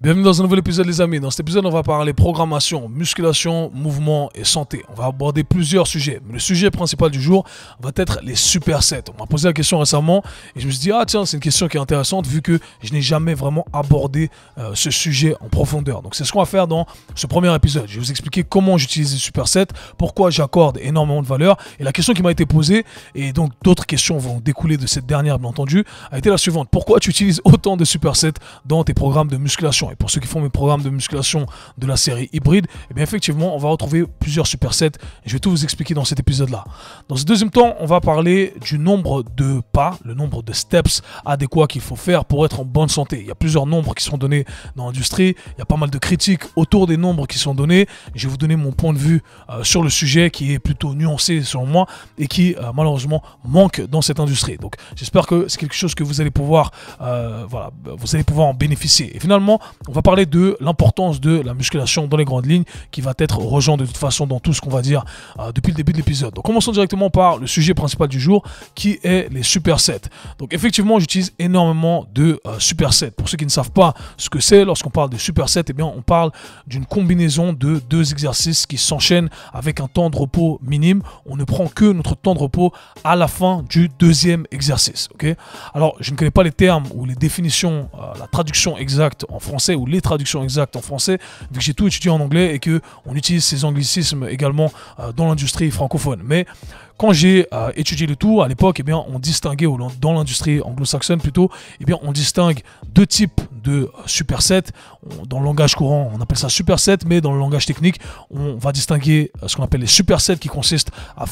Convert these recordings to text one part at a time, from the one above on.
Bienvenue dans un nouvel épisode les amis. Dans cet épisode on va parler programmation, musculation, mouvement et santé. On va aborder plusieurs sujets, mais le sujet principal du jour va être les supersets. On m'a posé la question récemment et je me suis dit tiens, c'est une question qui est intéressante vu que je n'ai jamais vraiment abordé ce sujet en profondeur. Donc c'est ce qu'on va faire dans ce premier épisode. Je vais vous expliquer comment j'utilise les supersets, pourquoi j'accorde énormément de valeur, et la question qui m'a été posée, et donc d'autres questions vont découler de cette dernière bien entendu, a été la suivante: pourquoi tu utilises autant de supersets dans tes programmes de musculation? Et pour ceux qui font mes programmes de musculation de la série hybride, eh bien effectivement, on va retrouver plusieurs supersets. Et je vais tout vous expliquer dans cet épisode-là. Dans ce deuxième temps, on va parler du nombre de pas, le nombre de steps adéquats qu'il faut faire pour être en bonne santé. Il y a plusieurs nombres qui sont donnés dans l'industrie. Il y a pas mal de critiques autour des nombres qui sont donnés. Je vais vous donner mon point de vue sur le sujet qui est plutôt nuancé selon moi et qui malheureusement manque dans cette industrie. Donc j'espère que c'est quelque chose que vous allez pouvoir, vous allez pouvoir en bénéficier. Et finalement, on va parler de l'importance de la musculation dans les grandes lignes qui va être rejoint de toute façon dans tout ce qu'on va dire depuis le début de l'épisode. Donc commençons directement par le sujet principal du jour qui est les supersets. Donc effectivement, j'utilise énormément de supersets. Pour ceux qui ne savent pas ce que c'est, lorsqu'on parle de supersets, eh bien on parle d'une combinaison de deux exercices qui s'enchaînent avec un temps de repos minime. On ne prend que notre temps de repos à la fin du deuxième exercice. Okay, alors je ne connais pas les termes ou les définitions, la traduction exacte en français ou les traductions exactes en français, vu que j'ai tout étudié en anglais et que on utilise ces anglicismes également dans l'industrie francophone. Mais quand j'ai étudié le tout à l'époque, eh bien on distinguait dans l'industrie anglo-saxonne plutôt, eh bien on distingue deux types de supersets. Dans le langage courant, on appelle ça superset, mais dans le langage technique, on va distinguer ce qu'on appelle les supersets qui consistent à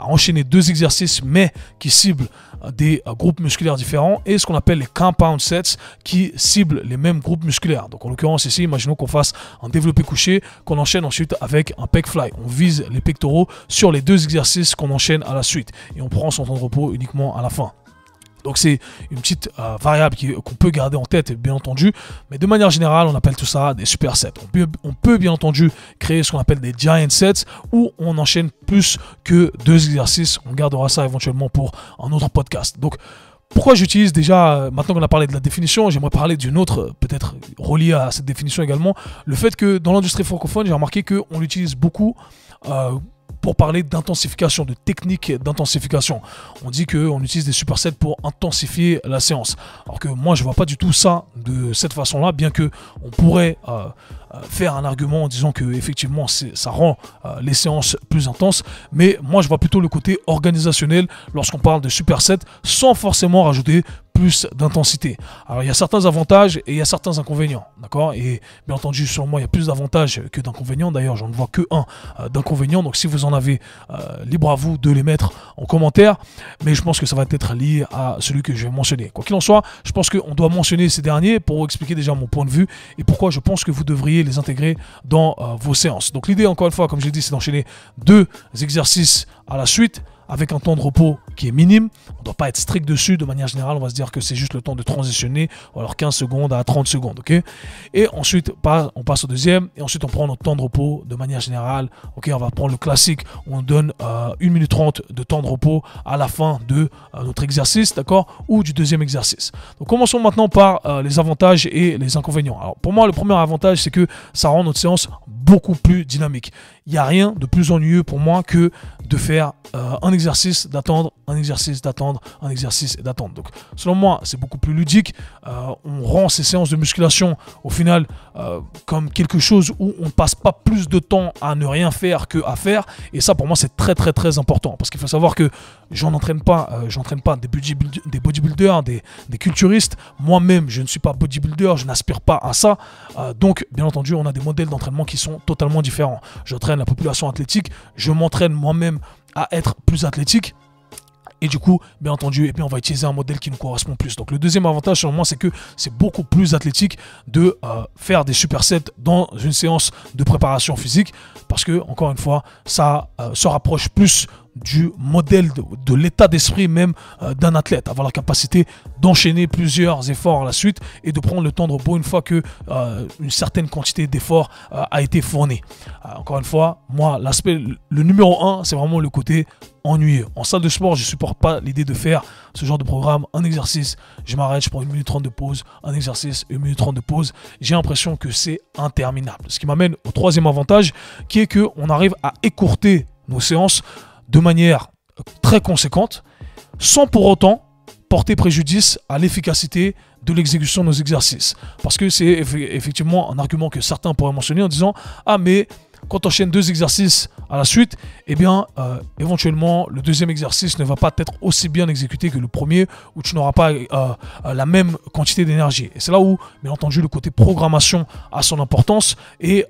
enchaîner deux exercices mais qui ciblent des groupes musculaires différents, et ce qu'on appelle les compound sets qui ciblent les mêmes groupes musculaires. Donc en l'occurrence ici, imaginons qu'on fasse un développé couché qu'on enchaîne ensuite avec un pec fly. On vise les pectoraux sur les deux exercices qu'on enchaîne à la suite et on prend son temps de repos uniquement à la fin. Donc c'est une petite variable qu'on peut garder en tête, bien entendu, mais de manière générale, on appelle tout ça des supersets. On peut bien entendu créer ce qu'on appelle des giant sets où on enchaîne plus que deux exercices. On gardera ça éventuellement pour un autre podcast. Donc pourquoi j'utilise déjà, maintenant qu'on a parlé de la définition, j'aimerais parler d'une autre, peut-être reliée à cette définition également, le fait que dans l'industrie francophone, j'ai remarqué qu'on l'utilise beaucoup pour parler d'intensification, de technique d'intensification. On dit qu'on utilise des supersets pour intensifier la séance. Alors que moi, je ne vois pas du tout ça de cette façon-là, bien que on pourrait faire un argument en disant que effectivement ça rend les séances plus intenses. Mais moi, je vois plutôt le côté organisationnel lorsqu'on parle de supersets sans forcément rajouter plus d'intensité. Alors il y a certains avantages et il y a certains inconvénients, d'accord? Et bien entendu, selon moi, il y a plus d'avantages que d'inconvénients. D'ailleurs, j'en vois que un d'inconvénient. Donc si vous en avez, libre à vous de les mettre en commentaire. Mais je pense que ça va être lié à celui que je vais mentionner. Quoi qu'il en soit, je pense qu'on doit mentionner ces derniers pour expliquer déjà mon point de vue et pourquoi je pense que vous devriez les intégrer dans vos séances. Donc l'idée, encore une fois, comme je l'ai dit, c'est d'enchaîner deux exercices à la suite avec un temps de repos qui est minime. On ne doit pas être strict dessus. De manière générale, on va se dire que c'est juste le temps de transitionner, ou alors 15 secondes à 30 secondes. Okay, et ensuite, on passe au deuxième, et ensuite on prend notre temps de repos de manière générale. Okay, on va prendre le classique, on donne 1 minute 30 de temps de repos à la fin de notre exercice, d'accord, ou du deuxième exercice. Donc commençons maintenant par les avantages et les inconvénients. Alors pour moi, le premier avantage, c'est que ça rend notre séance beaucoup plus dynamique. Il n'y a rien de plus ennuyeux pour moi que de faire un exercice, d'attendre, un exercice, d'attendre, un exercice et d'attendre. Donc selon moi, c'est beaucoup plus ludique. On rend ces séances de musculation au final comme quelque chose où on ne passe pas plus de temps à ne rien faire qu'à faire. Et ça, pour moi, c'est très très très important. Parce qu'il faut savoir que j'entraîne pas des bodybuilders, des culturistes. Moi-même, je ne suis pas bodybuilder, je n'aspire pas à ça. Donc, bien entendu, on a des modèles d'entraînement qui sont totalement différents. J'entraîne la population athlétique, je m'entraîne moi-même à être plus athlétique. Et du coup, bien entendu, on va utiliser un modèle qui nous correspond plus. Donc le deuxième avantage selon moi, c'est que c'est beaucoup plus athlétique de faire des supersets dans une séance de préparation physique. Parce que, encore une fois, ça se rapproche plus du modèle, de l'état d'esprit même d'un athlète. Avoir la capacité d'enchaîner plusieurs efforts à la suite et de prendre le temps de repos une fois que une certaine quantité d'efforts a été fournie. Encore une fois, moi, l'aspect, le numéro 1, c'est vraiment le côté ennuyeux. En salle de sport, je ne supporte pas l'idée de faire ce genre de programme. Un exercice, je m'arrête, je prends 1 minute 30 de pause. Un exercice, 1 minute 30 de pause. J'ai l'impression que c'est interminable. Ce qui m'amène au troisième avantage, qui est qu'on arrive à écourter nos séances de manière très conséquente, sans pour autant porter préjudice à l'efficacité de l'exécution de nos exercices. Parce que c'est effectivement un argument que certains pourraient mentionner en disant « Ah, mais quand on enchaîne 2 exercices à la suite, eh bien, éventuellement, le deuxième exercice ne va pas être aussi bien exécuté que le premier, ou tu n'auras pas la même quantité d'énergie. » Et c'est là où, bien entendu, le côté programmation a son importance. Et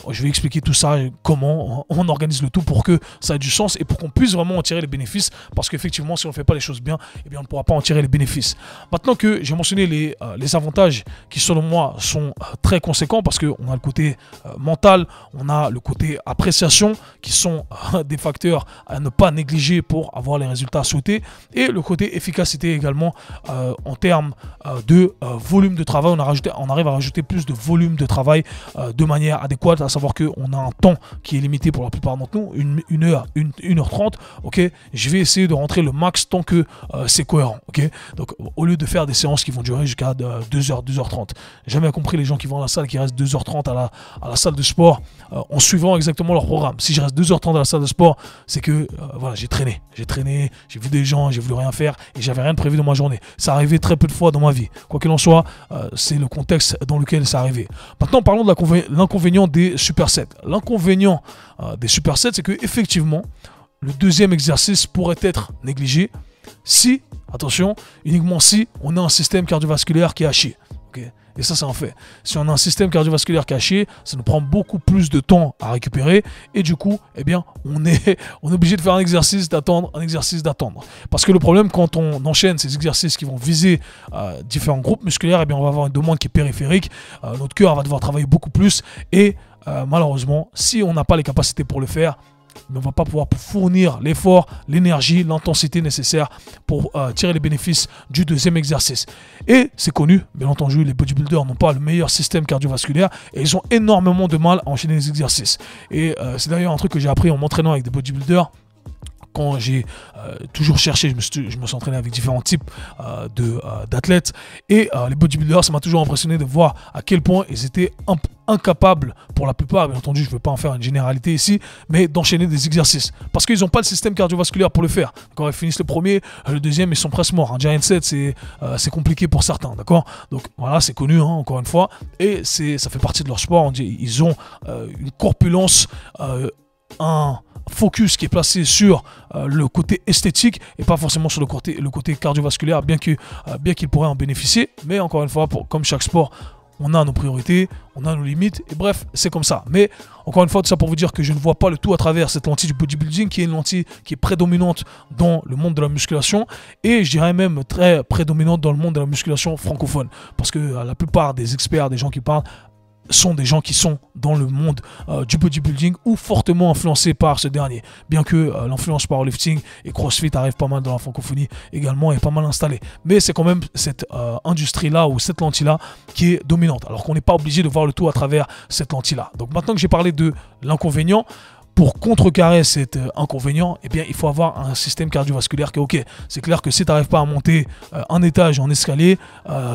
je vais expliquer tout ça, comment on organise le tout pour que ça ait du sens et pour qu'on puisse vraiment en tirer les bénéfices. Parce qu'effectivement, si on ne fait pas les choses bien, eh bien, on ne pourra pas en tirer les bénéfices. Maintenant que j'ai mentionné les avantages qui, selon moi, sont très conséquents, parce qu'on a le côté mental, on a le côté appréciation, qui sont des facteurs à ne pas négliger pour avoir les résultats souhaités, et le côté efficacité également en termes de volume de travail. On arrive à rajouter plus de volume de travail de manière adéquate, à savoir qu'on a un temps qui est limité pour la plupart d'entre nous, 1 heure, 1h30, ok, je vais essayer de rentrer le max tant que c'est cohérent, ok. Donc au lieu de faire des séances qui vont durer jusqu'à 2h, 2h30, j'ai jamais compris les gens qui vont à la salle qui restent 2h30 à la salle de sport en suivant exactement leur programme. Si je reste 2h30 à la salle de sport, c'est que voilà, j'ai traîné, j'ai vu des gens, j'ai voulu rien faire et j'avais rien de prévu dans ma journée. Ça arrivait très peu de fois dans ma vie. Quoi qu'il en soit, c'est le contexte dans lequel ça arrivait. Maintenant, parlons de l'inconvénient des supersets. L'inconvénient des supersets, c'est que effectivement, le deuxième exercice pourrait être négligé si, attention, uniquement si on a un système cardiovasculaire qui est haché. Okay. Et ça, c'est un fait. Si on a un système cardiovasculaire caché, ça nous prend beaucoup plus de temps à récupérer. Et du coup, eh bien, on est obligé de faire un exercice d'attendre. Parce que le problème, quand on enchaîne ces exercices qui vont viser différents groupes musculaires, eh bien, on va avoir une demande qui est périphérique. Notre cœur va devoir travailler beaucoup plus. Et malheureusement, si on n'a pas les capacités pour le faire, mais on ne va pas pouvoir fournir l'effort, l'énergie, l'intensité nécessaire pour tirer les bénéfices du deuxième exercice. Et c'est connu, bien entendu, les bodybuilders n'ont pas le meilleur système cardiovasculaire et ils ont énormément de mal à enchaîner les exercices. Et c'est d'ailleurs un truc que j'ai appris en m'entraînant avec des bodybuilders. Quand j'ai toujours cherché, je me suis entraîné avec différents types d'athlètes. Et les bodybuilders, ça m'a toujours impressionné de voir à quel point ils étaient incapables, pour la plupart, bien entendu, je ne veux pas en faire une généralité ici, mais d'enchaîner des exercices. Parce qu'ils n'ont pas le système cardiovasculaire pour le faire. Quand ils finissent le premier, le deuxième, ils sont presque morts. Un giant set, c'est compliqué pour certains, d'accord? Donc voilà, c'est connu, hein, encore une fois. Et ça fait partie de leur sport. Ils ont une corpulence, un focus qui est placé sur le côté esthétique et pas forcément sur le côté cardiovasculaire, bien qu'ils pourraient en bénéficier. Mais encore une fois, comme chaque sport, on a nos priorités, on a nos limites, et bref, c'est comme ça. Mais encore une fois, tout ça pour vous dire que je ne vois pas le tout à travers cette lentille du bodybuilding, qui est une lentille qui est prédominante dans le monde de la musculation, et je dirais même très prédominante dans le monde de la musculation francophone. Parce que la plupart des experts, des gens qui parlent, sont des gens qui sont dans le monde du bodybuilding ou fortement influencés par ce dernier. Bien que l'influence powerlifting et CrossFit arrive pas mal dans la francophonie également et pas mal installée. Mais c'est quand même cette industrie-là ou cette lentille-là qui est dominante. Alors qu'on n'est pas obligé de voir le tout à travers cette lentille-là. Donc maintenant que j'ai parlé de l'inconvénient, pour contrecarrer cet inconvénient, eh bien, il faut avoir un système cardiovasculaire qui est OK. C'est clair que si tu n'arrives pas à monter un étage en escalier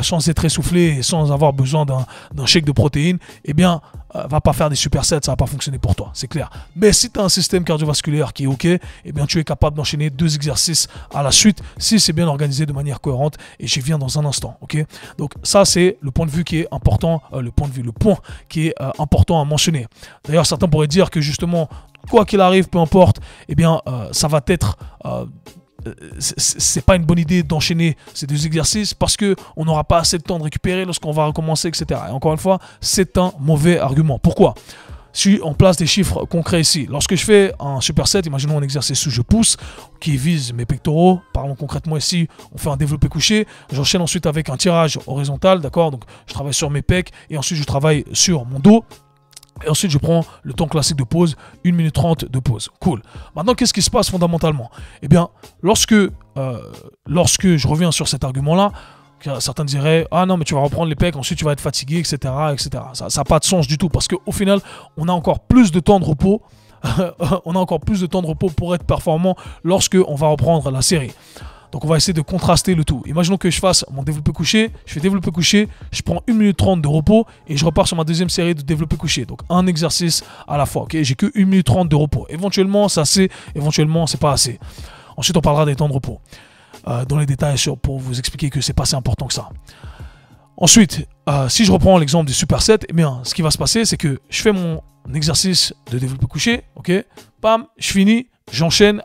sans être essoufflé et sans avoir besoin d'un shake de protéines, eh bien, va pas faire des supersets, ça va pas fonctionner pour toi, c'est clair. Mais si tu as un système cardiovasculaire qui est OK, eh bien, tu es capable d'enchaîner 2 exercices à la suite si c'est bien organisé de manière cohérente, et j'y viens dans un instant, OK? Donc ça, c'est le point de vue qui est important, le point qui est important à mentionner. D'ailleurs, certains pourraient dire que justement, quoi qu'il arrive, peu importe, eh bien, ça va être... c'est pas une bonne idée d'enchaîner ces 2 exercices parce qu'on n'aura pas assez de temps de récupérer lorsqu'on va recommencer, etc. Et encore une fois, c'est un mauvais argument. Pourquoi? Si on place des chiffres concrets ici, lorsque je fais un superset, imaginons un exercice où je pousse, qui vise mes pectoraux, parlons concrètement ici, on fait un développé couché, j'enchaîne ensuite avec un tirage horizontal, d'accord? Donc je travaille sur mes pecs et ensuite je travaille sur mon dos. Et ensuite, je prends le temps classique de pause, 1 minute 30 de pause. Cool. Maintenant, qu'est-ce qui se passe fondamentalement? Eh bien, lorsque je reviens sur cet argument-là, certains diraient « Ah non, mais tu vas reprendre les pecs, ensuite tu vas être fatigué, etc. etc. » Ça n'a pas de sens du tout parce qu'au final, on a encore plus de temps de repos. On a encore plus de temps de repos pour être performant lorsque on va reprendre la série. Donc on va essayer de contraster le tout. Imaginons que je fasse mon développé couché, je fais développé couché, je prends 1 minute 30 de repos et je repars sur ma deuxième série de développé couché. Donc un exercice à la fois. J'ai que 1 minute 30 de repos. Éventuellement c'est assez, éventuellement c'est pas assez. Ensuite on parlera des temps de repos. Dans les détails pour vous expliquer que c'est pas si important que ça. Ensuite, si je reprends l'exemple du superset, eh bien, ce qui va se passer, c'est que je fais mon exercice de développé couché, ok, bam, je finis, j'enchaîne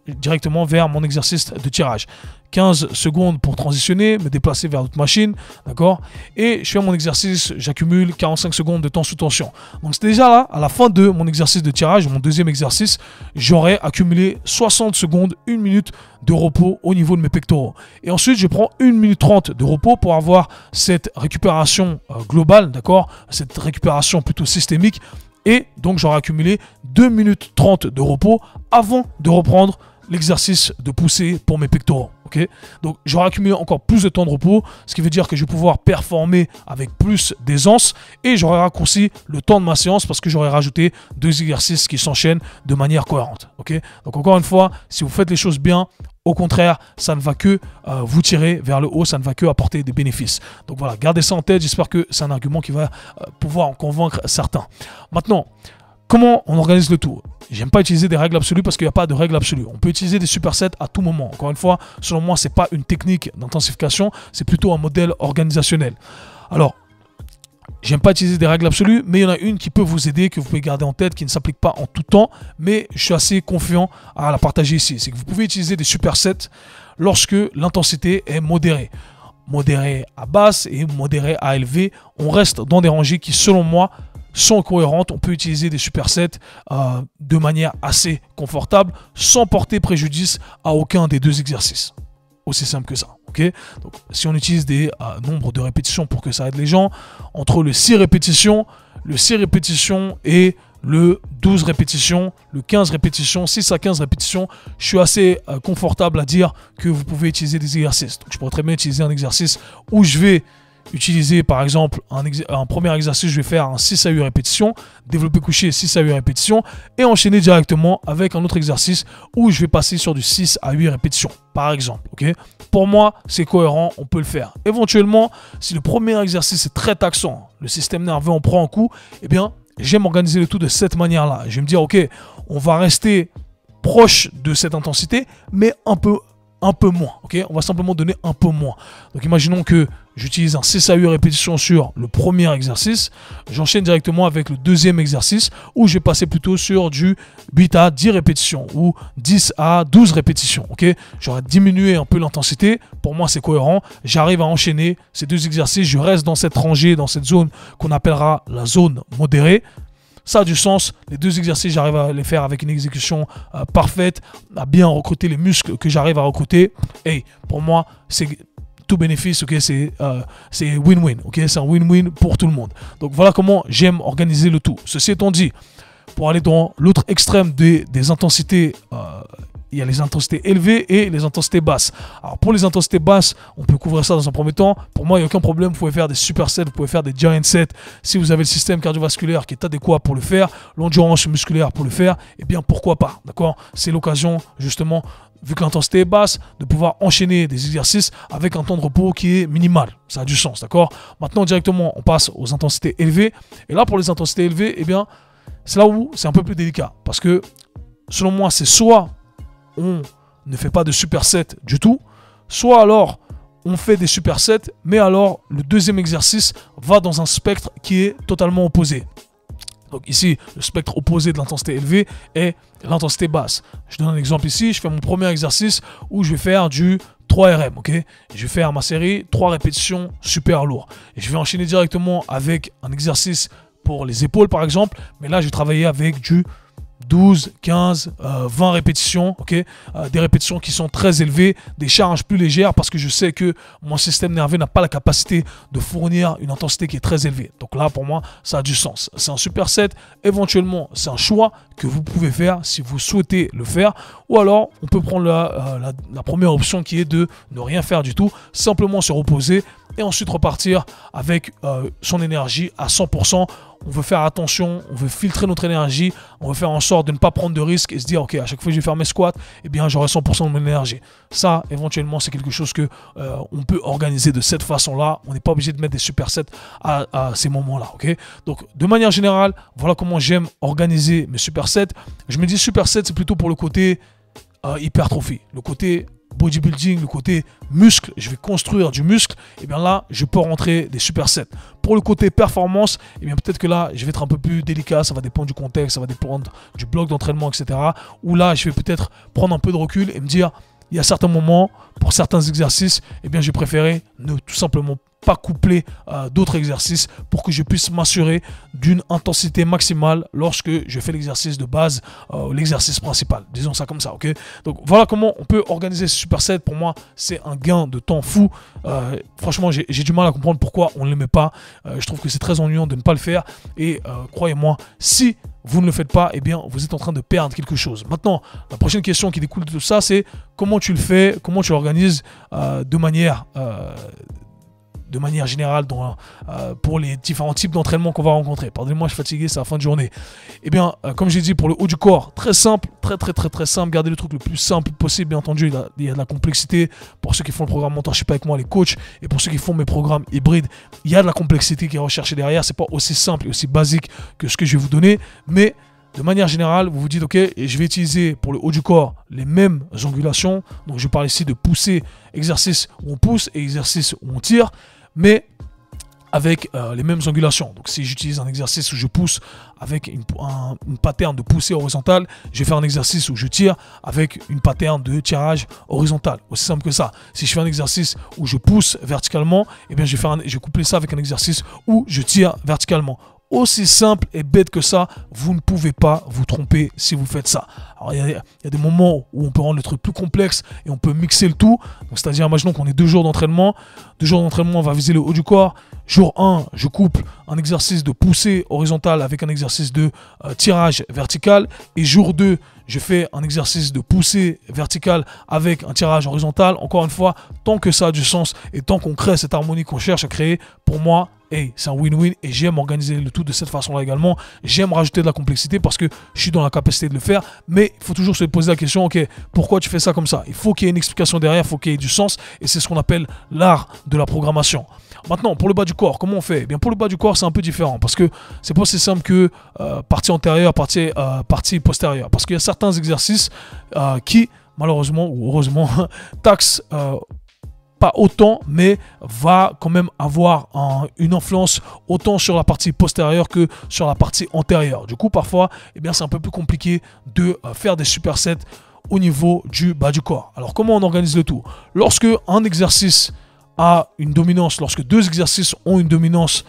directement vers mon exercice de tirage. 15 secondes pour transitionner, me déplacer vers d'autres machines, d'accord? Et je fais mon exercice, j'accumule 45 secondes de temps sous tension. Donc c'est déjà là, à la fin de mon exercice de tirage, mon deuxième exercice, j'aurai accumulé 60 secondes, 1 minute de repos au niveau de mes pectoraux. Et ensuite, je prends 1 minute 30 de repos pour avoir cette récupération globale, d'accord? Cette récupération plutôt systémique. Et donc j'aurai accumulé 2 minutes 30 de repos avant de reprendre l'exercice de poussée pour mes pectoraux. Okay, donc j'aurai accumulé encore plus de temps de repos, ce qui veut dire que je vais pouvoir performer avec plus d'aisance et j'aurai raccourci le temps de ma séance parce que j'aurai rajouté 2 exercices qui s'enchaînent de manière cohérente. Okay, donc encore une fois, si vous faites les choses bien, au contraire, ça ne va que vous tirer vers le haut, ça ne va que apporter des bénéfices. Donc voilà, gardez ça en tête, j'espère que c'est un argument qui va pouvoir en convaincre certains. Maintenant, comment on organise le tout? J'aime pas utiliser des règles absolues parce qu'il n'y a pas de règles absolues. On peut utiliser des supersets à tout moment. Encore une fois, selon moi, c'est pas une technique d'intensification, c'est plutôt un modèle organisationnel. Alors, j'aime pas utiliser des règles absolues, mais il y en a une qui peut vous aider, que vous pouvez garder en tête, qui ne s'applique pas en tout temps, mais je suis assez confiant à la partager ici. C'est que vous pouvez utiliser des supersets lorsque l'intensité est modérée. Modérée à basse et modérée à élevée. On reste dans des rangées qui, selon moi, sont cohérentes. On peut utiliser des supersets de manière assez confortable sans porter préjudice à aucun des 2 exercices. Aussi simple que ça. Okay, donc, si on utilise des nombres de répétitions pour que ça aide les gens, entre le 6 répétitions et le 12 répétitions, le 15 répétitions, 6 à 15 répétitions, je suis assez confortable à dire que vous pouvez utiliser des exercices. Donc, je pourrais très bien utiliser un exercice où je vais utiliser par exemple un premier exercice, je vais faire un 6 à 8 répétitions, développé couché 6 à 8 répétitions et enchaîner directement avec un autre exercice où je vais passer sur du 6 à 8 répétitions par exemple. Okay, pour moi, c'est cohérent, on peut le faire. Éventuellement, si le premier exercice est très taxant, le système nerveux en prend un coup, eh bien, j'aime organiser le tout de cette manière-là. Je vais me dire, ok, on va rester proche de cette intensité, mais un peu moins, ok? On va simplement donner un peu moins. Donc imaginons que j'utilise un 6 à 8 répétitions sur le premier exercice, j'enchaîne directement avec le deuxième exercice où je vais passer plutôt sur du 8 à 10 répétitions ou 10 à 12 répétitions, ok? J'aurais diminué un peu l'intensité, pour moi c'est cohérent, j'arrive à enchaîner ces 2 exercices, je reste dans cette rangée, dans cette zone qu'on appellera la zone modérée. Ça a du sens, les 2 exercices, j'arrive à les faire avec une exécution parfaite, à bien recruter les muscles que j'arrive à recruter. Et pour moi, c'est tout bénéfice, ok, c'est win-win, ok, c'est un win-win pour tout le monde. Donc voilà comment j'aime organiser le tout. Ceci étant dit, pour aller dans l'autre extrême des intensités, il y a les intensités élevées et les intensités basses. Alors pour les intensités basses, on peut couvrir ça dans un premier temps. Pour moi, il n'y a aucun problème. Vous pouvez faire des supersets, vous pouvez faire des giant sets. Si vous avez le système cardiovasculaire qui est adéquat pour le faire, l'endurance musculaire pour le faire, eh bien pourquoi pas, d'accord? C'est l'occasion justement, vu que l'intensité est basse, de pouvoir enchaîner des exercices avec un temps de repos qui est minimal. Ça a du sens, d'accord? Maintenant, directement, on passe aux intensités élevées. Et là, pour les intensités élevées, eh bien, c'est là où c'est un peu plus délicat. Parce que, selon moi, c'est soit on ne fait pas de superset du tout, soit alors on fait des supersets, mais alors le deuxième exercice va dans un spectre qui est totalement opposé. Donc ici, le spectre opposé de l'intensité élevée est l'intensité basse. Je donne un exemple ici, je fais mon premier exercice où je vais faire du 3 RM, ok? Je vais faire ma série 3 répétitions super lourd. Et je vais enchaîner directement avec un exercice pour les épaules par exemple, mais là je vais travailler avec du 12, 15, 20 répétitions, ok, des répétitions qui sont très élevées, des charges plus légères parce que je sais que mon système nerveux n'a pas la capacité de fournir une intensité qui est très élevée. Donc là, pour moi, ça a du sens. C'est un superset. Éventuellement, c'est un choix que vous pouvez faire si vous souhaitez le faire. Ou alors, on peut prendre la première option qui est de ne rien faire du tout, simplement se reposer et ensuite repartir avec son énergie à 100%. On veut faire attention, on veut filtrer notre énergie, on veut faire en sorte de ne pas prendre de risques et se dire ok, à chaque fois que je vais faire mes squats, eh bien j'aurai 100% de mon énergie. Ça, éventuellement, c'est quelque chose que on peut organiser de cette façon-là. On n'est pas obligé de mettre des supersets à ces moments-là, ok. Donc, de manière générale, voilà comment j'aime organiser mes supersets. Je me dis supersets, c'est plutôt pour le côté hypertrophie, le côté bodybuilding, le côté muscle, je vais construire du muscle, et bien là, je peux rentrer des supersets. Pour le côté performance, et bien peut-être que là, je vais être un peu plus délicat, ça va dépendre du contexte, ça va dépendre du bloc d'entraînement, etc. Ou là, je vais peut-être prendre un peu de recul et me dire, il y a certains moments, pour certains exercices, eh bien j'ai préféré ne tout simplement pas coupler d'autres exercices pour que je puisse m'assurer d'une intensité maximale lorsque je fais l'exercice de base, l'exercice principal. Disons ça comme ça, ok? Donc voilà comment on peut organiser ce superset. Pour moi, c'est un gain de temps fou. Franchement, j'ai du mal à comprendre pourquoi on ne le met pas. Je trouve que c'est très ennuyant de ne pas le faire. Et croyez-moi, si vous ne le faites pas, eh bien, vous êtes en train de perdre quelque chose. Maintenant, la prochaine question qui découle de tout ça, c'est comment tu le fais, comment tu l'organises de manière générale pour les différents types d'entraînement qu'on va rencontrer. Pardonnez-moi, je suis fatigué, c'est la fin de journée. Eh bien, comme j'ai dit, pour le haut du corps, très simple, très simple. Gardez le truc le plus simple possible. Bien entendu, il y a de la complexité. Pour ceux qui font le programme mentorship avec moi, les coachs, et pour ceux qui font mes programmes hybrides, il y a de la complexité qui est recherchée derrière. C'est pas aussi simple et aussi basique que ce que je vais vous donner, mais de manière générale, vous vous dites, ok, et je vais utiliser pour le haut du corps les mêmes angulations. Donc, je parle ici de pousser, exercice où on pousse et exercice où on tire, mais avec les mêmes angulations. Donc, si j'utilise un exercice où je pousse avec une pattern de poussée horizontale, je vais faire un exercice où je tire avec une pattern de tirage horizontal. Aussi simple que ça. Si je fais un exercice où je pousse verticalement, eh bien, je vais coupler ça avec un exercice où je tire verticalement. Aussi simple et bête que ça, vous ne pouvez pas vous tromper si vous faites ça. Alors, il y a des moments où on peut rendre le truc plus complexe et on peut mixer le tout. C'est-à-dire, imaginons qu'on ait 2 jours d'entraînement. 2 jours d'entraînement, on va viser le haut du corps. Jour 1, je couple un exercice de poussée horizontale avec un exercice de tirage vertical. Et jour 2, je fais un exercice de poussée verticale avec un tirage horizontal. Encore une fois, tant que ça a du sens et tant qu'on crée cette harmonie qu'on cherche à créer, pour moi, hey, c'est un win-win et j'aime organiser le tout de cette façon-là également. J'aime rajouter de la complexité parce que je suis dans la capacité de le faire. Mais il faut toujours se poser la question, ok, pourquoi tu fais ça comme ça? Il faut qu'il y ait une explication derrière, il faut qu'il y ait du sens. Et c'est ce qu'on appelle l'art de la programmation. Maintenant, pour le bas du corps, comment on fait? Eh bien, pour le bas du corps, c'est un peu différent parce que c'est pas aussi simple que partie antérieure, partie postérieure. Parce qu'il y a certains exercices qui, malheureusement ou heureusement, taxent pas autant, mais va quand même avoir une influence autant sur la partie postérieure que sur la partie antérieure. Du coup, parfois, eh bien, c'est un peu plus compliqué de faire des supersets au niveau du bas du corps. Alors, comment on organise le tout? Lorsque un exercice a une dominance, lorsque 2 exercices ont une dominance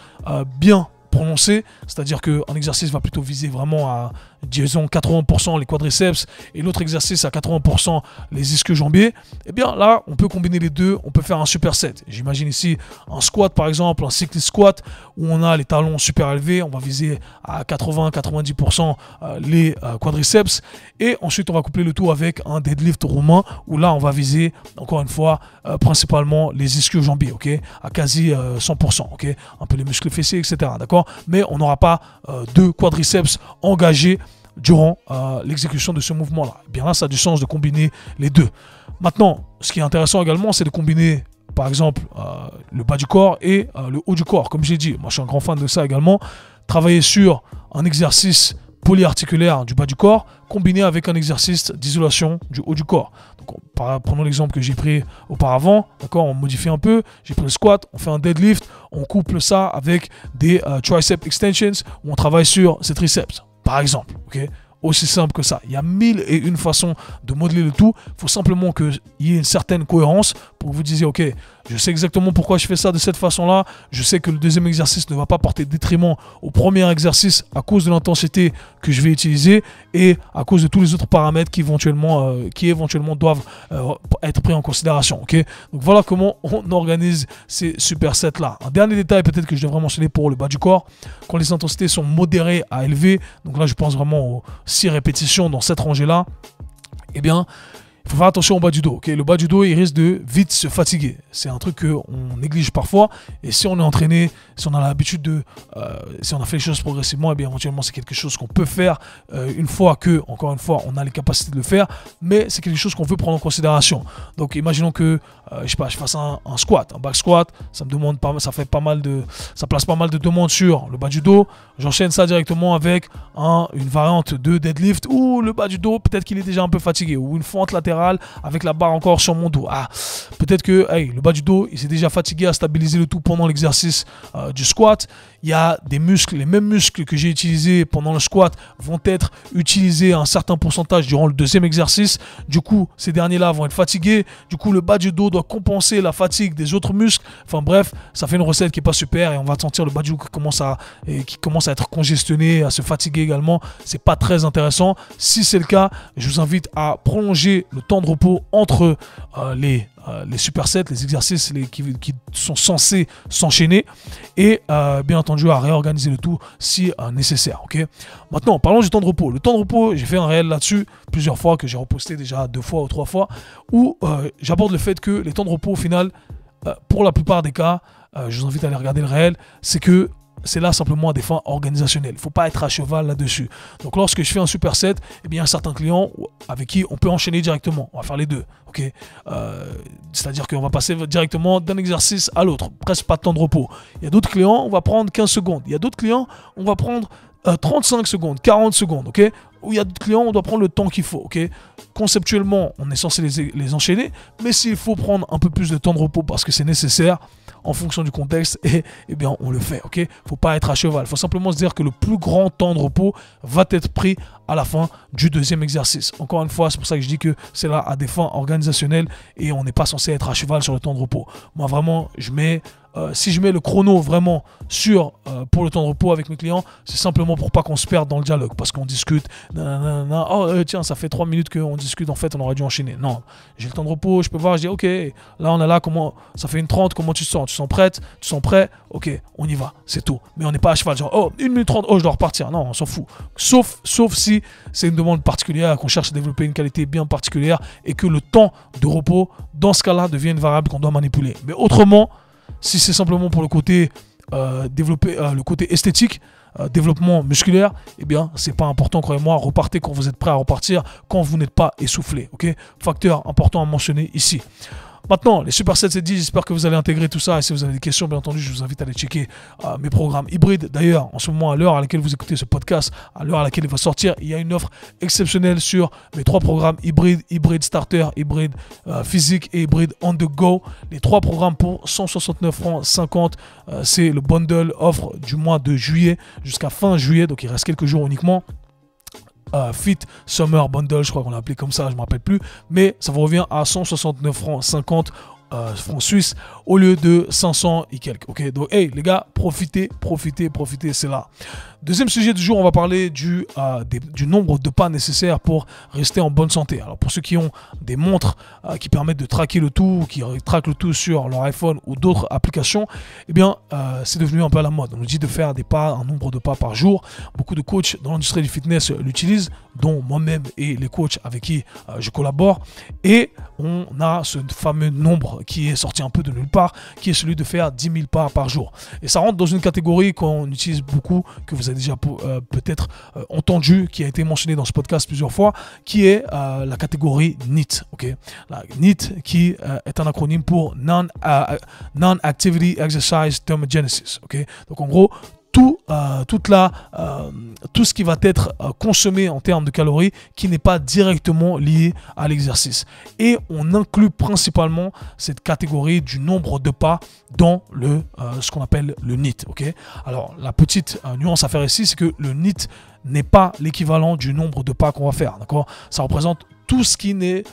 bien prononcée, c'est-à-dire qu'un exercice va plutôt viser vraiment à, disons, 80% les quadriceps et l'autre exercice à 80% les ischio-jambiers, eh bien là, on peut combiner les deux, on peut faire un superset. J'imagine ici un squat par exemple, un cyclist squat où on a les talons super élevés, on va viser à 80-90% les quadriceps et ensuite on va coupler le tout avec un deadlift romain où là on va viser encore une fois principalement les ischio-jambiers, ok, à quasi 100%, ok, un peu les muscles fessiers, etc. D'accord, mais on n'aura pas 2 quadriceps engagés durant l'exécution de ce mouvement-là. Et bien là, ça a du sens de combiner les deux. Maintenant, ce qui est intéressant également, c'est de combiner, par exemple, le bas du corps et le haut du corps. Comme j'ai dit, moi je suis un grand fan de ça également. Travailler sur un exercice polyarticulaire du bas du corps combiné avec un exercice d'isolation du haut du corps. Donc, prenons l'exemple que j'ai pris auparavant, d'accord, on modifie un peu, j'ai pris le squat, on fait un deadlift, on couple ça avec des tricep extensions où on travaille sur ses triceps, par exemple, ok. Aussi simple que ça. Il y a 1001 façons de modeler le tout. Il faut simplement qu'il y ait une certaine cohérence pour que vous disiez, ok, Je sais exactement pourquoi je fais ça de cette façon-là. Je sais que le deuxième exercice ne va pas porter détriment au premier exercice à cause de l'intensité que je vais utiliser et à cause de tous les autres paramètres qui éventuellement doivent être pris en considération. Okay, donc voilà comment on organise ces supersets-là. Un dernier détail peut-être que je devrais mentionner pour le bas du corps, quand les intensités sont modérées à élevées, donc là je pense vraiment aux 6 répétitions dans cette rangée-là, eh bien, il faut faire attention au bas du dos. Okay, le bas du dos, il risque de vite se fatiguer. C'est un truc qu'on néglige parfois. Et si on est entraîné, si on a l'habitude de... si on a fait les choses progressivement, eh bien, éventuellement, c'est quelque chose qu'on peut faire une fois que, encore une fois, on a les capacités de le faire. Mais c'est quelque chose qu'on veut prendre en considération. Donc, imaginons que, je sais pas, je fasse un squat, un back squat. Ça me demande pas, ça place pas mal de demandes sur le bas du dos. J'enchaîne ça directement avec une variante de deadlift où le bas du dos, peut-être qu'il est déjà un peu fatigué, ou une fente latérale avec la barre encore sur mon dos. Peut-être que le bas du dos, il s'est déjà fatigué à stabiliser le tout pendant l'exercice du squat. Il y a des muscles, les mêmes muscles que j'ai utilisés pendant le squat vont être utilisés à un certain pourcentage durant le deuxième exercice. Du coup, ces derniers-là vont être fatigués. Du coup, le bas du dos doit compenser la fatigue des autres muscles. Enfin bref, ça fait une recette qui n'est pas super et on va sentir le bas du dos qui commence à être congestionné, à se fatiguer également. C'est pas très intéressant. Si c'est le cas, je vous invite à prolonger le temps de repos entre les supersets, les exercices qui sont censés s'enchaîner et bien entendu à réorganiser le tout si nécessaire. Okay, maintenant, parlons du temps de repos. Le temps de repos, j'ai fait un réel là-dessus plusieurs fois, que j'ai reposté déjà 2 fois ou 3 fois, où j'aborde le fait que les temps de repos au final, pour la plupart des cas, je vous invite à aller regarder le réel, c'est que c'est là simplement à des fins organisationnelles. Il ne faut pas être à cheval là-dessus. Donc lorsque je fais un superset, eh bien, il y a certains clients avec qui on peut enchaîner directement. On va faire les deux. Okay, c'est-à-dire qu'on va passer directement d'un exercice à l'autre. Presque pas de temps de repos. Il y a d'autres clients, on va prendre 15 secondes. Il y a d'autres clients, on va prendre 35 secondes, 40 secondes. Okay, où il y a d'autres clients, on doit prendre le temps qu'il faut. Okay, conceptuellement, on est censé les enchaîner. Mais s'il faut prendre un peu plus de temps de repos parce que c'est nécessaire, en fonction du contexte, et bien on le fait. Ok, faut pas être à cheval. Il faut simplement se dire que le plus grand temps de repos va être pris à la fin du deuxième exercice. Encore une fois, c'est pour ça que je dis que c'est là à des fins organisationnelles et on n'est pas censé être à cheval sur le temps de repos. Moi vraiment, si je mets le chrono vraiment pour le temps de repos avec mes clients, c'est simplement pour pas qu'on se perde dans le dialogue, parce qu'on discute, tiens, ça fait 3 minutes qu'on discute, en fait on aurait dû enchaîner. Non, j'ai le temps de repos, je peux voir, je dis ok, là on est là, ça fait 1h30, comment tu te sens? Tu sens prête? Tu sens prêt? Ok, on y va, c'est tout. Mais on n'est pas à cheval, genre 1h30, je dois repartir. Non, on s'en fout. Sauf si c'est une demande particulière, qu'on cherche à développer une qualité bien particulière et que le temps de repos, dans ce cas-là, devient une variable qu'on doit manipuler. Mais autrement, si c'est simplement pour le côté développer le côté esthétique, développement musculaire, eh bien c'est pas important, croyez-moi. Repartez quand vous êtes prêt à repartir, quand vous n'êtes pas essoufflé. Ok, facteur important à mentionner ici. Maintenant, les supersets, c'est dit, j'espère que vous allez intégrer tout ça. Et si vous avez des questions, bien entendu, je vous invite à aller checker mes programmes hybrides. D'ailleurs, en ce moment, à l'heure à laquelle vous écoutez ce podcast, à l'heure à laquelle il va sortir, il y a une offre exceptionnelle sur mes 3 programmes hybrides, hybride starter, hybride physique et hybride on the go. Les 3 programmes pour 169 francs 50. C'est le bundle offre du mois de juillet jusqu'à fin juillet. Donc, il reste quelques jours uniquement. Fit Summer Bundle, je crois qu'on l'a appelé comme ça, je ne me rappelle plus, mais ça vous revient à 169 francs 50 francs suisses au lieu de 500 et quelques. Ok, donc hey les gars, profitez, c'est là. Deuxième sujet du jour, on va parler du nombre de pas nécessaires pour rester en bonne santé. Alors pour ceux qui ont des montres qui permettent de traquer le tout, qui traquent le tout sur leur iPhone ou d'autres applications, eh bien c'est devenu un peu à la mode. On nous dit de faire des pas, un nombre de pas par jour. Beaucoup de coachs dans l'industrie du fitness l'utilisent, dont moi-même et les coachs avec qui je collabore. Et on a ce fameux nombre qui est sorti un peu de nulle part, qui est celui de faire 10 000 pas par jour. Et ça rentre dans une catégorie qu'on utilise beaucoup, que vous avez déjà peut-être entendu, qui a été mentionné dans ce podcast plusieurs fois, qui est la catégorie NEAT. Okay, la NEAT qui est un acronyme pour Non-Activity Exercise Thermogenesis. Okay, donc en gros, tout ce qui va être consommé en termes de calories qui n'est pas directement lié à l'exercice. Et on inclut principalement cette catégorie du nombre de pas dans ce qu'on appelle le NEAT. Okay, alors, la petite nuance à faire ici, c'est que le NEAT n'est pas l'équivalent du nombre de pas qu'on va faire. D'accord, ça représente tout ce qui n'est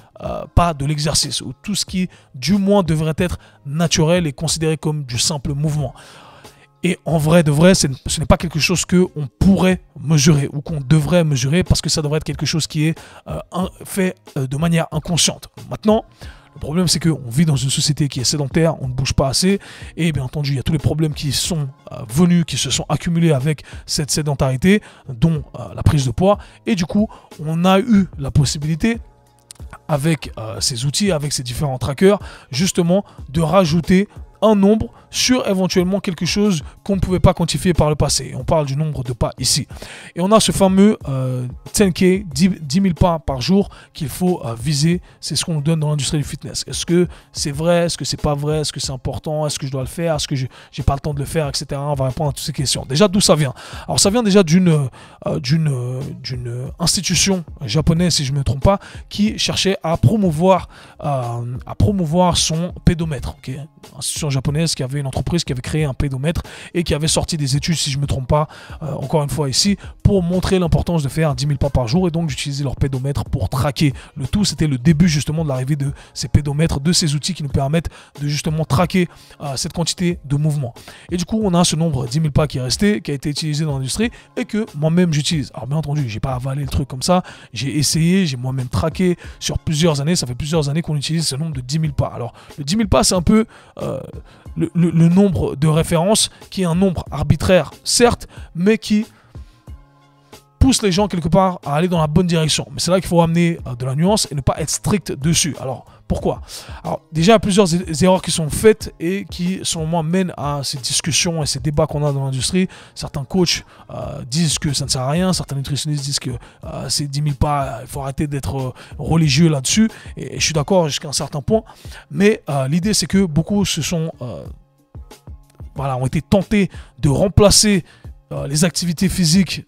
pas de l'exercice, ou tout ce qui du moins devrait être naturel et considéré comme du simple mouvement. Et en vrai de vrai, ce n'est pas quelque chose qu'on pourrait mesurer ou qu'on devrait mesurer, parce que ça devrait être quelque chose qui est fait de manière inconsciente. Maintenant, le problème, c'est qu'on vit dans une société qui est sédentaire, on ne bouge pas assez, et bien entendu, il y a tous les problèmes qui sont venus, qui se sont accumulés avec cette sédentarité, dont la prise de poids, et du coup, on a eu la possibilité, avec ces outils, avec ces différents trackers, justement, de rajouter un nombre sur éventuellement quelque chose qu'on ne pouvait pas quantifier par le passé. Et on parle du nombre de pas ici. Et on a ce fameux 10K, 10 000 pas par jour qu'il faut viser. C'est ce qu'on nous donne dans l'industrie du fitness. Est-ce que c'est vrai? Est-ce que c'est pas vrai? Est-ce que c'est important? Est-ce que je dois le faire? Est-ce que j'ai pas le temps de le faire? Etc. On va répondre à toutes ces questions. Déjà, d'où ça vient? Alors, ça vient déjà d'une institution japonaise, si je ne me trompe pas, qui cherchait à promouvoir son pédomètre. Okay, institution japonaise qui avait une entreprise qui avait créé un pédomètre et qui avait sorti des études, si je ne me trompe pas, encore une fois ici, pour montrer l'importance de faire 10 000 pas par jour et donc d'utiliser leur pédomètre pour traquer le tout. C'était le début justement de l'arrivée de ces pédomètres, de ces outils qui nous permettent de justement traquer cette quantité de mouvement. Et du coup, on a ce nombre 10 000 pas qui est resté, qui a été utilisé dans l'industrie et que moi-même j'utilise. Alors bien entendu, j'ai pas avalé le truc comme ça, j'ai essayé, j'ai moi-même traqué sur plusieurs années. Ça fait plusieurs années qu'on utilise ce nombre de 10 000 pas. Alors le 10 000 pas, c'est un peu le nombre de référence qui est un nombre arbitraire, certes, mais qui pousse les gens quelque part à aller dans la bonne direction. Mais c'est là qu'il faut amener de la nuance et ne pas être strict dessus. Alors, pourquoi? Alors, déjà, il y a plusieurs erreurs qui sont faites et qui, selon moi, mènent à ces discussions et ces débats qu'on a dans l'industrie. Certains coachs disent que ça ne sert à rien. Certains nutritionnistes disent que ces 10 000 pas, il faut arrêter d'être religieux là-dessus. Et je suis d'accord jusqu'à un certain point. Mais l'idée, c'est que beaucoup ont été tentés de remplacer les activités physiques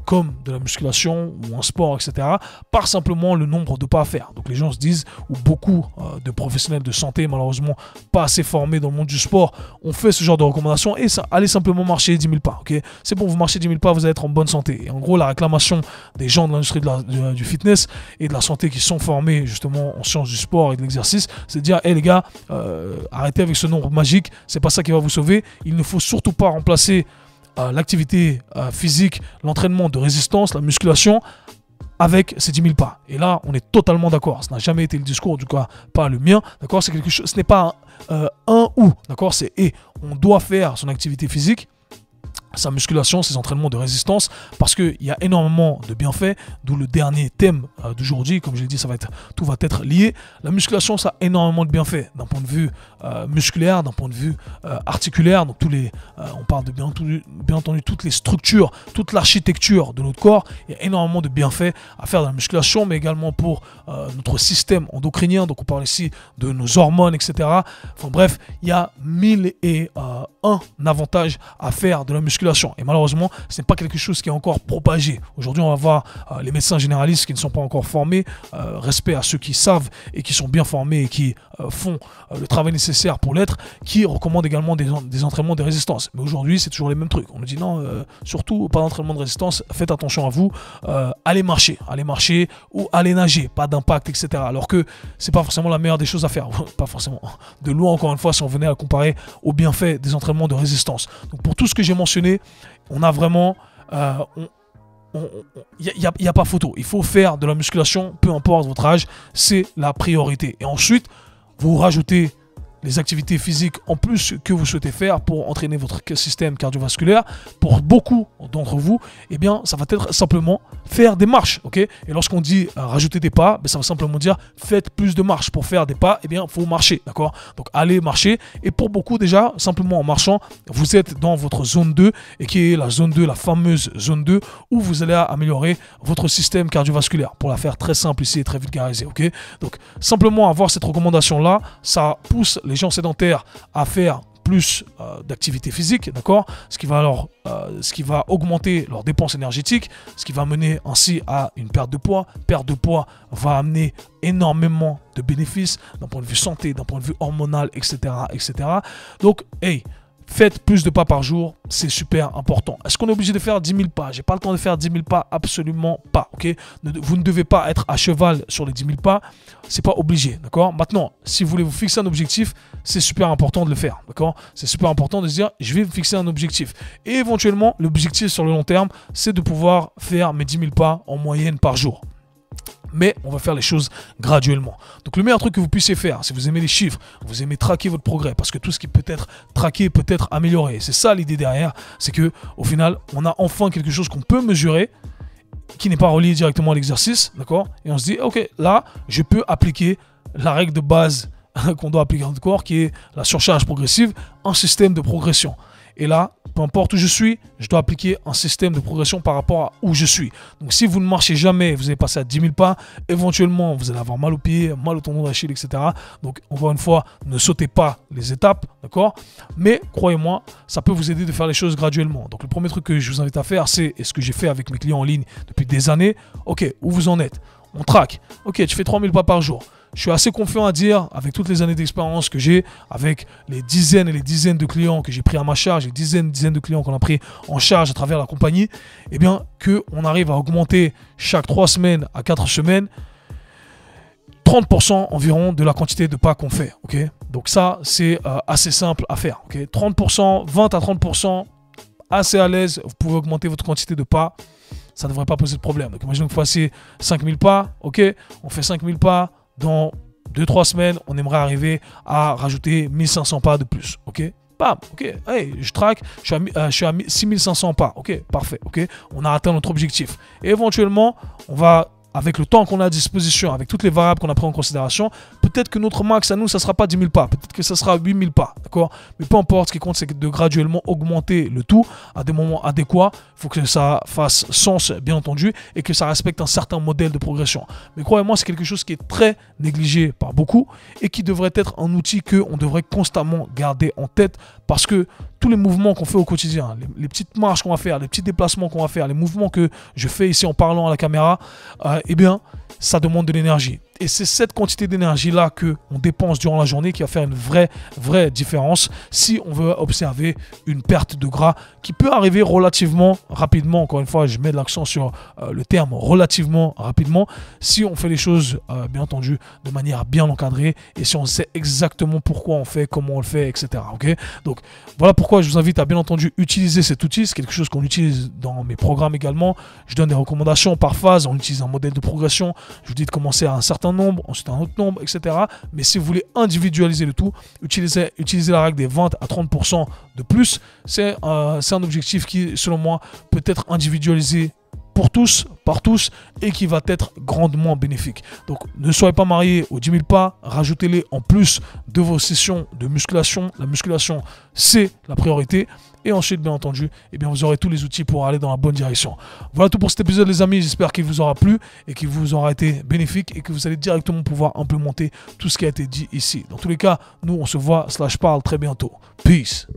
comme de la musculation ou un sport, etc., par simplement le nombre de pas à faire. Donc les gens se disent, ou beaucoup de professionnels de santé, malheureusement pas assez formés dans le monde du sport, ont fait ce genre de recommandations et ça, allez simplement marcher 10 000 pas. Okay, c'est bon, vous marchez 10 000 pas, vous allez être en bonne santé. Et en gros, la réclamation des gens de l'industrie du fitness et de la santé qui sont formés justement en sciences du sport et de l'exercice, c'est de dire, hé les gars, arrêtez avec ce nombre magique, c'est pas ça qui va vous sauver. Il ne faut surtout pas remplacer l'activité physique, l'entraînement de résistance, la musculation avec ces 10 000 pas. Et là, on est totalement d'accord. Ça n'a jamais été le discours, en tout cas pas le mien. D'accord, c'est quelque chose. Ce n'est pas un ou. D'accord, c'est et. On doit faire son activité physique, sa musculation, ses entraînements de résistance, parce qu'il y a énormément de bienfaits, d'où le dernier thème d'aujourd'hui. Comme je l'ai dit, tout va être lié. La musculation, ça a énormément de bienfaits, d'un point de vue musculaire, d'un point de vue articulaire. Donc on parle de bien entendu toutes les structures, toute l'architecture de notre corps. Il y a énormément de bienfaits à faire dans la musculation, mais également pour notre système endocrinien. Donc on parle ici de nos hormones, etc. Enfin bref, il y a 1001 avantages à faire de la musculation. Et malheureusement, ce n'est pas quelque chose qui est encore propagé. Aujourd'hui, on va voir les médecins généralistes qui ne sont pas encore formés, respect à ceux qui savent et qui sont bien formés et qui font le travail nécessaire pour l'être, qui recommandent également des entraînements de résistance. Mais aujourd'hui, c'est toujours les mêmes trucs. On nous dit non, surtout pas d'entraînement de résistance, faites attention à vous, allez marcher ou allez nager, pas d'impact, etc. Alors que c'est pas forcément la meilleure des choses à faire. Pas forcément. De loin, encore une fois, si on venait à comparer aux bienfaits des entraînements de résistance. Donc pour tout ce que j'ai mentionné, on a vraiment... il n'y a pas photo. Il faut faire de la musculation, peu importe votre âge, c'est la priorité. Et ensuite, vous rajoutez les activités physiques en plus que vous souhaitez faire pour entraîner votre système cardiovasculaire. Pour beaucoup d'entre vous, eh bien, ça va être simplement faire des marches, ok? Et lorsqu'on dit rajouter des pas, ben, ça va simplement dire faites plus de marches. Pour faire des pas, eh bien, il faut marcher, d'accord? Donc, allez marcher. Et pour beaucoup, déjà, simplement en marchant, vous êtes dans votre zone 2, et qui est la zone 2, la fameuse zone 2, où vous allez améliorer votre système cardiovasculaire. Pour la faire très simple ici et très vulgarisée, ok? Donc, simplement avoir cette recommandation-là, ça pousse les gens sédentaires à faire plus d'activité physique, d'accord, ce qui va augmenter leurs dépenses énergétiques, ce qui va mener ainsi à une perte de poids. Perte de poids va amener énormément de bénéfices d'un point de vue santé, d'un point de vue hormonal, etc., etc. Donc, hey, Faites plus de pas par jour, c'est super important. Est-ce qu'on est obligé de faire 10 000 pas? J'ai pas le temps de faire 10 000 pas, absolument pas, ok? Vous ne devez pas être à cheval sur les 10 000 pas, c'est pas obligé, d'accord? Maintenant, si vous voulez vous fixer un objectif, c'est super important de le faire, d'accord? C'est super important de se dire, je vais me fixer un objectif. Et éventuellement, l'objectif sur le long terme, c'est de pouvoir faire mes 10 000 pas en moyenne par jour. Mais on va faire les choses graduellement. Donc le meilleur truc que vous puissiez faire, si vous aimez les chiffres, vous aimez traquer votre progrès, parce que tout ce qui peut être traqué peut être amélioré. C'est ça l'idée derrière, c'est que au final, on a enfin quelque chose qu'on peut mesurer, qui n'est pas relié directement à l'exercice, d'accord? Et on se dit, ok, là, je peux appliquer la règle de base qu'on doit appliquer dans notre corps, qui est la surcharge progressive, un système de progression. Et là, peu importe où je suis, je dois appliquer un système de progression par rapport à où je suis. Donc si vous ne marchez jamais, vous allez passer à 10 000 pas, éventuellement vous allez avoir mal aux pieds, mal au tendon d'Achille, etc. Donc encore une fois, ne sautez pas les étapes, d'accord? Mais croyez-moi, ça peut vous aider de faire les choses graduellement. Donc le premier truc que je vous invite à faire, c'est, et ce que j'ai fait avec mes clients en ligne depuis des années, ok, où vous en êtes? On traque. Ok, tu fais 3000 pas par jour. Je suis assez confiant à dire, avec toutes les années d'expérience que j'ai, avec les dizaines et les dizaines de clients que j'ai pris à ma charge, les dizaines de clients qu'on a pris en charge à travers la compagnie, eh bien, qu'on arrive à augmenter chaque 3 semaines à 4 semaines 30% environ de la quantité de pas qu'on fait. Ok, donc ça, c'est assez simple à faire. Ok, 30%, 20 à 30%, assez à l'aise, vous pouvez augmenter votre quantité de pas. Ça ne devrait pas poser de problème. Donc, imaginons que vous fassiez 5000 pas. Ok, on fait 5000 pas. Dans 2-3 semaines, on aimerait arriver à rajouter 1500 pas de plus. Ok, bam, ok, hey, je traque, je suis à 6500 pas. Ok, parfait. Ok, on a atteint notre objectif. Et éventuellement, on va, avec le temps qu'on a à disposition, avec toutes les variables qu'on a pris en considération, peut-être que notre max à nous, ça ne sera pas 10 000 pas, peut-être que ça sera 8 000 pas, d'accord? Mais peu importe, ce qui compte, c'est de graduellement augmenter le tout à des moments adéquats. Il faut que ça fasse sens, bien entendu, et que ça respecte un certain modèle de progression. Mais croyez-moi, c'est quelque chose qui est très négligé par beaucoup et qui devrait être un outil qu'on devrait constamment garder en tête, parce que tous les mouvements qu'on fait au quotidien, les petites marches qu'on va faire, les petits déplacements qu'on va faire, les mouvements que je fais ici en parlant à la caméra, eh bien, ça demande de l'énergie. Et c'est cette quantité d'énergie-là qu'on dépense durant la journée qui va faire une vraie différence si on veut observer une perte de gras qui peut arriver relativement rapidement. Encore une fois, je mets l'accent sur le terme relativement rapidement, si on fait les choses, bien entendu, de manière bien encadrée et si on sait exactement pourquoi on fait, comment on le fait, etc. Okay, donc, voilà pourquoi je vous invite à, bien entendu, utiliser cet outil. C'est quelque chose qu'on utilise dans mes programmes également. Je donne des recommandations par phase. On utilise un modèle de progression. Je vous dis de commencer à un certain nombre, ensuite un autre nombre, etc. Mais si vous voulez individualiser le tout, utilisez la règle des 20 à 30% de plus. C'est un objectif qui, selon moi, peut être individualisé pour tous, par tous, et qui va être grandement bénéfique. Donc, ne soyez pas mariés aux 10 000 pas, rajoutez-les en plus de vos sessions de musculation. La musculation, c'est la priorité. Et ensuite, bien entendu, eh bien, vous aurez tous les outils pour aller dans la bonne direction. Voilà tout pour cet épisode, les amis. J'espère qu'il vous aura plu et qu'il vous aura été bénéfique et que vous allez directement pouvoir implémenter tout ce qui a été dit ici. Dans tous les cas, nous, on se voit /parle très bientôt. Peace.